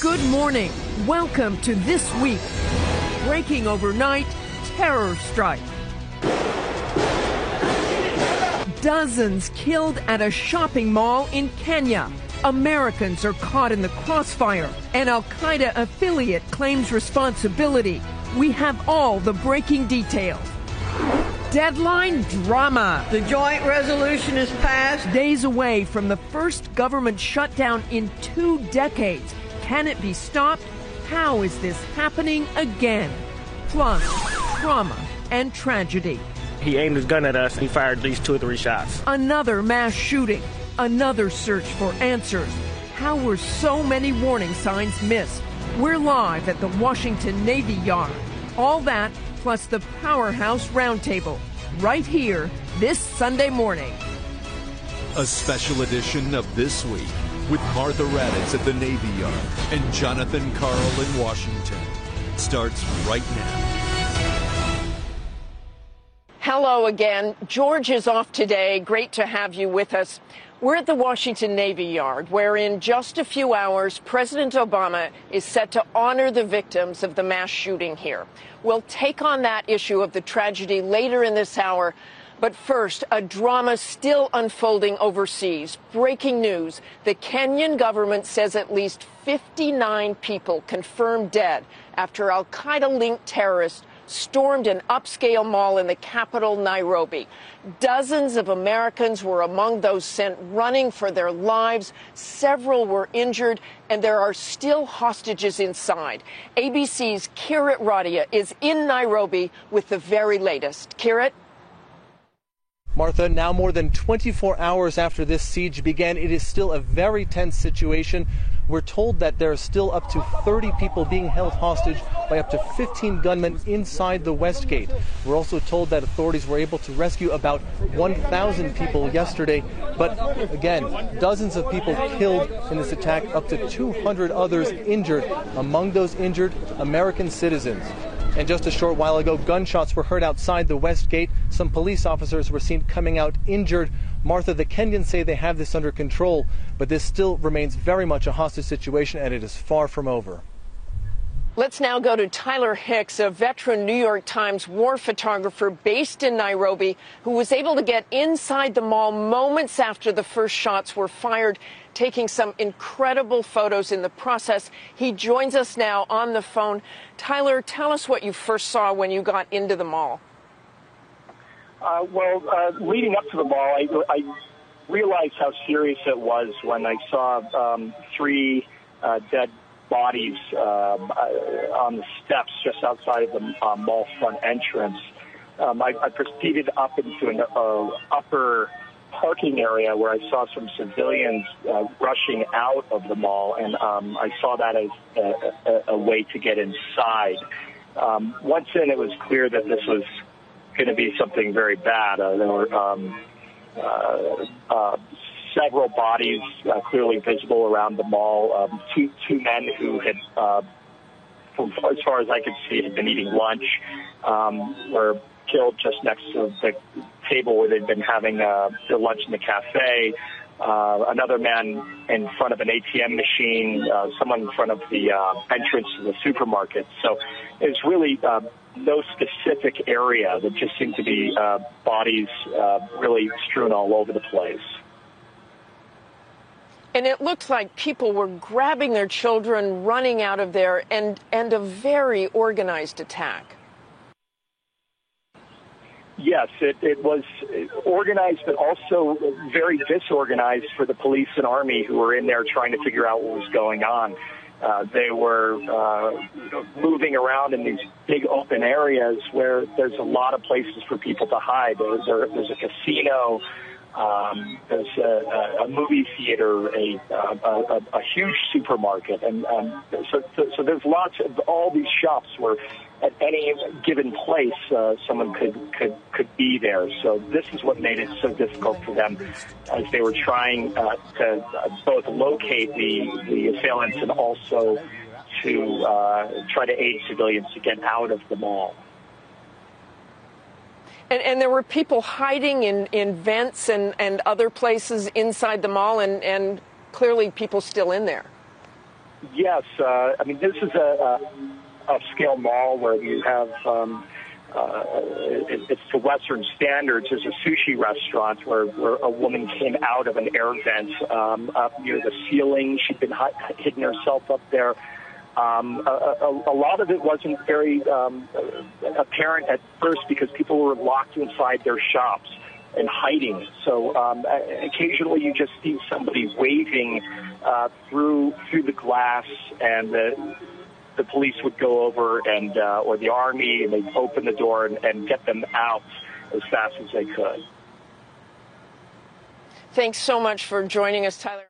Good morning. Welcome to This Week. Breaking overnight, terror strike. Dozens killed at a shopping mall in Kenya. Americans are caught in the crossfire. An Al-Qaeda affiliate claims responsibility. We have all the breaking details. Deadline drama. The joint resolution is passed. Days away from the first government shutdown in 2 decades. Can it be stopped? How is this happening again? Plus, trauma and tragedy. He aimed his gun at us and he fired at least 2 or 3 shots. Another mass shooting. Another search for answers. How were so many warning signs missed? We're live at the Washington Navy Yard. All that plus the Powerhouse Roundtable right here this Sunday morning. A special edition of This Week with Martha Raddatz at the Navy Yard and Jonathan Karl in Washington starts right now. Hello again. George is off today. Great to have you with us. We're at the Washington Navy Yard, where in just a few hours, President Obama is set to honor the victims of the mass shooting here. We'll take on that issue of the tragedy later in this hour. But first, a drama still unfolding overseas. Breaking news. The Kenyan government says at least 59 people confirmed dead after al-Qaeda-linked terrorists stormed an upscale mall in the capital, Nairobi. Dozens of Americans were among those sent running for their lives. Several were injured, and there are still hostages inside. ABC's Kirit Radia is in Nairobi with the very latest. Kirit? Martha, now more than 24 hours after this siege began, it is still a very tense situation. We're told that there are still up to 30 people being held hostage by up to 15 gunmen inside the West Gate. We're also told that authorities were able to rescue about 1,000 people yesterday. But again, dozens of people killed in this attack, up to 200 others injured. Among those injured, American citizens. And just a short while ago, gunshots were heard outside the West Gate. Some police officers were seen coming out injured. Martha, the Kenyans say they have this under control, but this still remains very much a hostage situation, and it is far from over. Let's now go to Tyler Hicks, a veteran New York Times war photographer based in Nairobi, who was able to get inside the mall moments after the first shots were fired, taking some incredible photos in the process. He joins us now on the phone. Tyler, tell us what you first saw when you got into the mall. Leading up to the mall, I realized how serious it was when I saw 3 dead bodies on the steps just outside of the mall front entrance. I proceeded up into an upper parking area where I saw some civilians rushing out of the mall, and I saw that as a way to get inside. Once in, it was clear that this was going to be something very bad. There were several bodies clearly visible around the mall. Two men who had, as far as I could see, had been eating lunch, were killed just next to the table where they'd been having their lunch in the cafe. Another man in front of an ATM machine, someone in front of the entrance to the supermarket. So it's really no specific area. There just seemed to be bodies really strewn all over the place. And it looked like people were grabbing their children, running out of there, and a very organized attack. Yes, it was organized, but also very disorganized for the police and army who were in there trying to figure out what was going on. They were moving around in these big open areas where there's a lot of places for people to hide. There's a casino. There's a movie theater, a huge supermarket, and so there's lots of all these shops where at any given place someone could be there. So this is what made it so difficult for them as they were trying to both locate the assailants and also to try to aid civilians to get out of the mall. And there were people hiding in vents and other places inside the mall, and clearly people still in there. Yes, I mean, this is a upscale mall where you have, it's to Western standards. There's a sushi restaurant where a woman came out of an air vent up near the ceiling. She'd been hidden herself up there. A lot of it wasn't very apparent at first because people were locked inside their shops and hiding. So occasionally you just see somebody waving through the glass, and the police would go over and or the army, and they'd open the door and get them out as fast as they could. Thanks so much for joining us, Tyler.